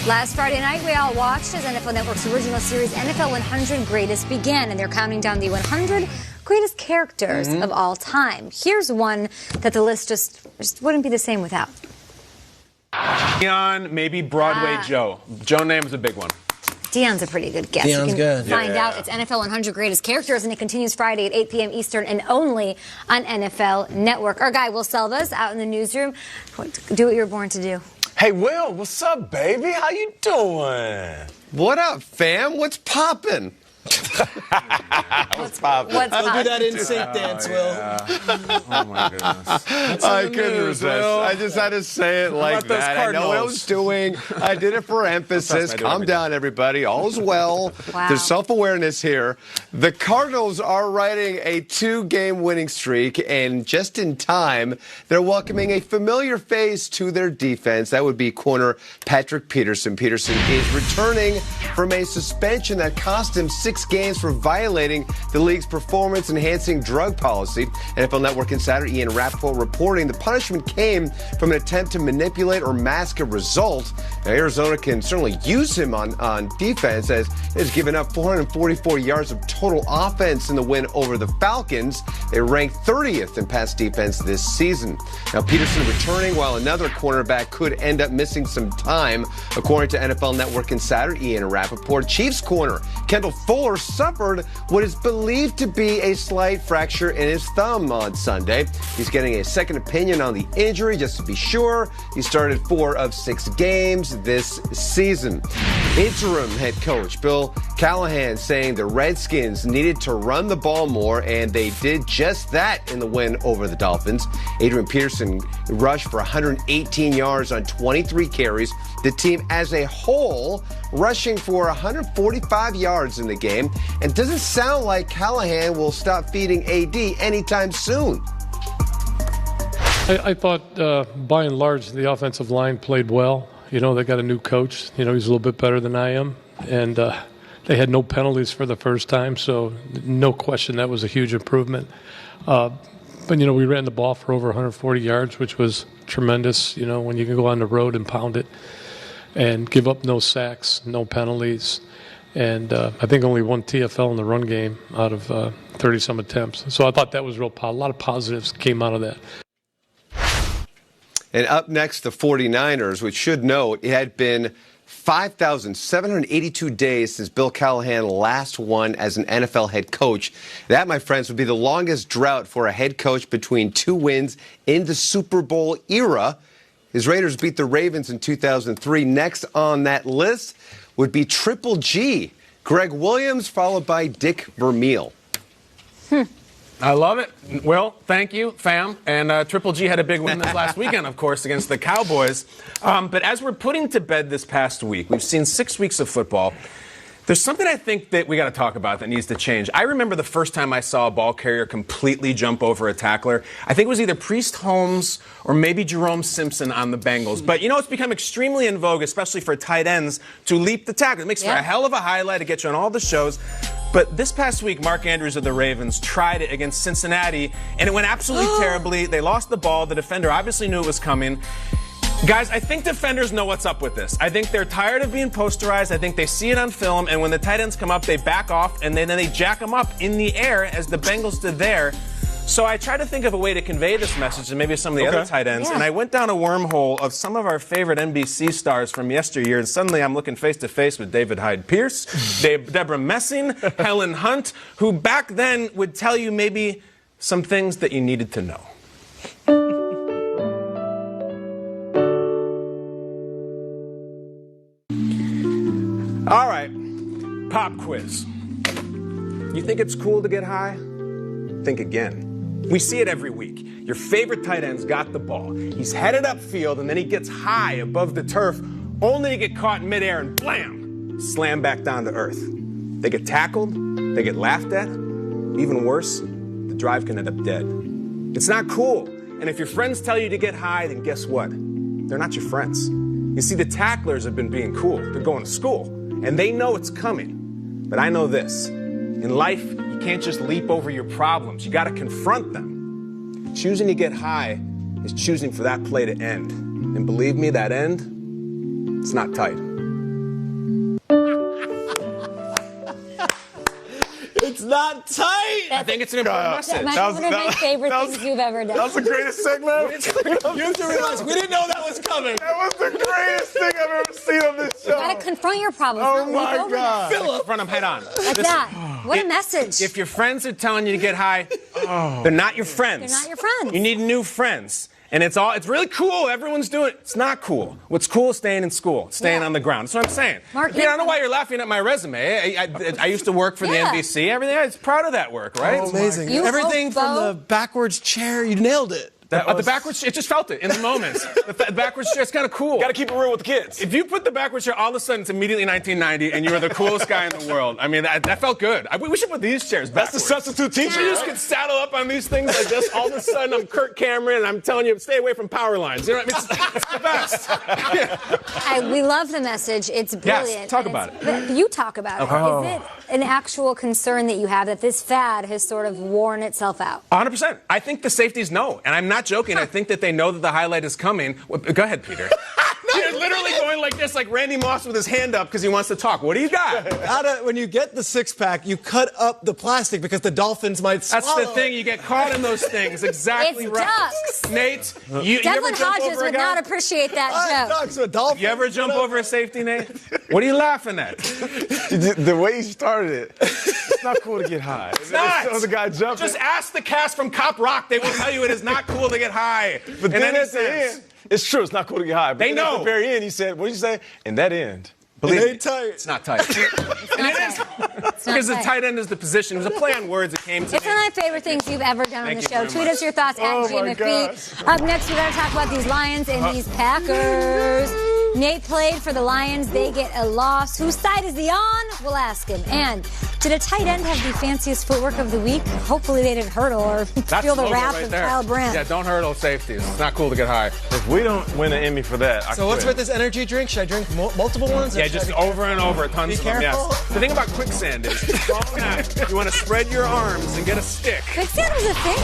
Last Friday night, we all watched as NFL Network's original series, NFL 100 Greatest, began, and they're counting down the 100 greatest characters of all time. Here's one that the list just wouldn't be the same without. Dion, maybe Broadway Joe. Joe name is a big one. Dion's a pretty good guess. Dion's you can good. Find out it's NFL 100 Greatest Characters, and it continues Friday at 8 p.m. Eastern and only on NFL Network. Our guy, Will Selva's out in the newsroom. Do what you were born to do. Hey, Will, what's up, baby? How you doing? What up, fam? What's poppin'? What's poppin'? What's I'll do poppin'? that in sync dance, Will. Oh, my goodness. I couldn't resist. Will. I just had to say it like about those that. I know what I was doing. I did it for emphasis. Calm down, everybody. All's well. Wow. There's self-awareness here. The Cardinals are riding a 2-game winning streak, and just in time, they're welcoming a familiar face to their defense. That would be corner Patrick Peterson. Peterson is returning from a suspension that cost him 6 games for violating the league's performance-enhancing drug policy. NFL Network insider Ian Rappaport reporting the punishment came from an attempt to manipulate or mask a result. Now, Arizona can certainly use him on defense, as it's given up 444 yards of total offense in the win over the Falcons. They ranked 30th in pass defense this season. Now, Peterson returning while another cornerback could end up missing some time. According to NFL Network insider Ian Rappaport, Chiefs corner Kendall Fuller suffered what is believed to be a slight fracture in his thumb on Sunday. He's getting a second opinion on the injury just to be sure. He started 4 of 6 games this season. Interim head coach Bill Callahan saying the Redskins needed to run the ball more, and they did just that in the win over the Dolphins. Adrian Peterson rushed for 118 yards on 23 carries. The team as a whole rushing for 145 yards in the game, and doesn't sound like Callahan will stop feeding AD anytime soon. I thought, by and large, the offensive line played well. You know, they got a new coach. You know, he's a little bit better than I am. And they had no penalties for the first time, so no question that was a huge improvement. But, you know, we ran the ball for over 140 yards, which was tremendous, you know, when you can go on the road and pound it and give up no sacks, no penalties. And I think only 1 TFL in the run game out of 30-some attempts. So I thought that was real a lot of positives came out of that. And up next, the 49ers, which should note it had been 5,782 days since Bill Callahan last won as an NFL head coach. That, my friends, would be the longest drought for a head coach between 2 wins in the Super Bowl era. His Raiders beat the Ravens in 2003. Next on that list would be Triple G, Greg Williams, followed by Dick Vermeil. I love it. Well, thank you, fam. And Triple G had a big win this last weekend, of course, against the Cowboys. But as we're putting to bed this past week, we've seen 6 weeks of football. There's something I think that we got to talk about that needs to change. I remember the first time I saw a ball carrier completely jump over a tackler. I think it was either Priest Holmes or maybe Jerome Simpson on the Bengals. But, you know, it's become extremely in vogue, especially for tight ends, to leap the tackle. It makes for a hell of a highlight to get you on all the shows. But this past week, Mark Andrews of the Ravens tried it against Cincinnati, and it went absolutely terribly. They lost the ball. The defender obviously knew it was coming. Guys, I think defenders know what's up with this. I think they're tired of being posterized. I think they see it on film, and when the tight ends come up, they back off, and then they jack them up in the air as the Bengals did there. So I tried to think of a way to convey this message to maybe some of the other tight ends, and I went down a wormhole of some of our favorite NBC stars from yesteryear, and suddenly I'm looking face-to-face with David Hyde Pierce, Deborah Messing, Helen Hunt, who back then would tell you maybe some things that you needed to know. All right, pop quiz. You think it's cool to get high? Think again. We see it every week. Your favorite tight end's got the ball. He's headed upfield, and then he gets high above the turf, only to get caught in midair and blam, slam back down to earth. They get tackled, they get laughed at. Even worse, the drive can end up dead. It's not cool. And if your friends tell you to get high, then guess what? They're not your friends. You see, the tacklers have been being cool. They're going to school, and they know it's coming. But I know this. In life, you can't just leap over your problems. You got to confront them. Choosing to get high is choosing for that play to end. And believe me, that end, it's not tight. It's not tight. I think it's an important message. One of my favorite things you've ever done. That was the greatest segment. You have to realize we didn't know that was coming. That was the greatest thing I've ever seen on this show. You gotta confront your problems. Oh not leap my over God. them. Philip, front them head on. Like that. What a message. If your friends are telling you to get high, they're not your friends. They're not your friends. You need new friends. And it's really cool. Everyone's doing it. It's not cool. What's cool is staying in school, staying on the ground. That's what I'm saying. Mark, I don't know why you're laughing at my resume. I used to work for the NBC. Everything. I was proud of that work, right? Oh, amazing. You Everything hope, from Bo. the backwards chair, you nailed it. The backwards, it just felt it in the moment. The backwards chair is kind of cool. Got to keep it real with the kids. If you put the backwards chair, all of a sudden it's immediately 1990, and you are the coolest guy in the world. I mean, that felt good. We should put these chairs backwards. That's the substitute teacher. You just could saddle up on these things like this. All of a sudden, I'm Kirk Cameron, and I'm telling you, stay away from power lines. You know what I mean? It's the best. We love the message. It's brilliant. talk about it. You talk about it. Oh. Is it an actual concern that you have that this fad has sort of worn itself out? 100%. I think the safeties know, and I'm not joking. I think that they know that the highlight is coming. Go ahead, Peter. You're literally going like this, like Randy Moss with his hand up because he wants to talk. What do you got? When you get the six-pack, you cut up the plastic because the dolphins might swallow. That's the thing. You get caught in those things. Exactly It's right. ducks. Nate, you ever Devlin jump Hodges over a would guy? not appreciate that joke. Ducks with dolphins. You ever jump over a safety, Nate? What are you laughing at? The way you started it, it's not cool to get high. It's not. It was a guy jumping. Just ask the cast from Cop Rock. They will tell you it is not cool to get high. But in then any at the sense. end, it's true, it's not cool to get high. But They then at know. the very end, he said, what did you say? In that end. Believe It me, ain't tight. it's not tight. Because the tight end is the position. It was a play on words. It came to It's me. one of my favorite things you've ever done on Thank the you show. very Tweet much. us your thoughts at Oh, my GMFB. Up next, we're going to talk about these Lions and these Packers. Nate played for the Lions. They get a loss. Whose side is he on? We'll ask him. And did a tight end have the fanciest footwork of the week? Hopefully they didn't hurdle or That's feel the logo wrath right of there. Kyle Brandt. Yeah, don't hurdle safeties. It's not cool to get high. If we don't win an Emmy for that, I So what's quit. with this energy drink? Should I drink multiple ones? or Yeah, should just I be over and over, tons Be of them. careful. Yes. The thing about quicksand is, you want to spread your arms and get a stick. Quicksand was a thing.